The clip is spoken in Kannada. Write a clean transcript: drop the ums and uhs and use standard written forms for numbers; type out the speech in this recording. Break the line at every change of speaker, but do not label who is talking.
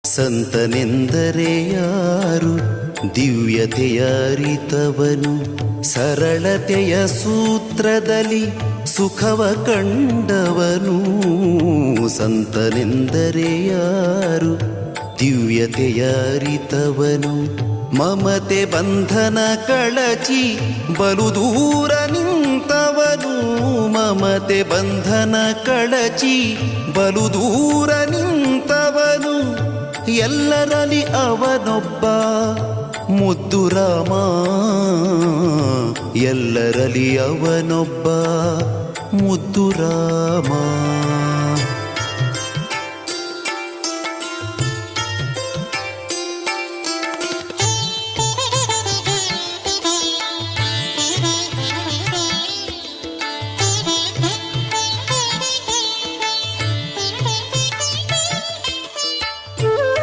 ಸಂತನೆಂದರೆ ಯಾರು? ದಿವ್ಯತೆಯ ಅರಿತವನು, ಸರಳತೆಯ ಸೂತ್ರದಲ್ಲಿ ಸುಖವ ಕಂಡವನು. ಸಂತನೆಂದರೆ ಯಾರು? ದಿವ್ಯತೆಯ ಅರಿತವನು, ಮಮತೆ ಬಂಧನ ಕಳಚಿ ಬಲು ದೂರ ನಿಂತವನು. ಮಮತೆ ಬಂಧನ ಕಳಚಿ ಬಲು ದೂರ ನಿಂತವನು. ಎಲ್ಲರಲ್ಲಿ ಅವನೊಬ್ಬ ಮುದ್ದು ರಾಮ, ಎಲ್ಲರಲ್ಲಿ ಅವನೊಬ್ಬ ಮುದ್ದು ರಾಮ.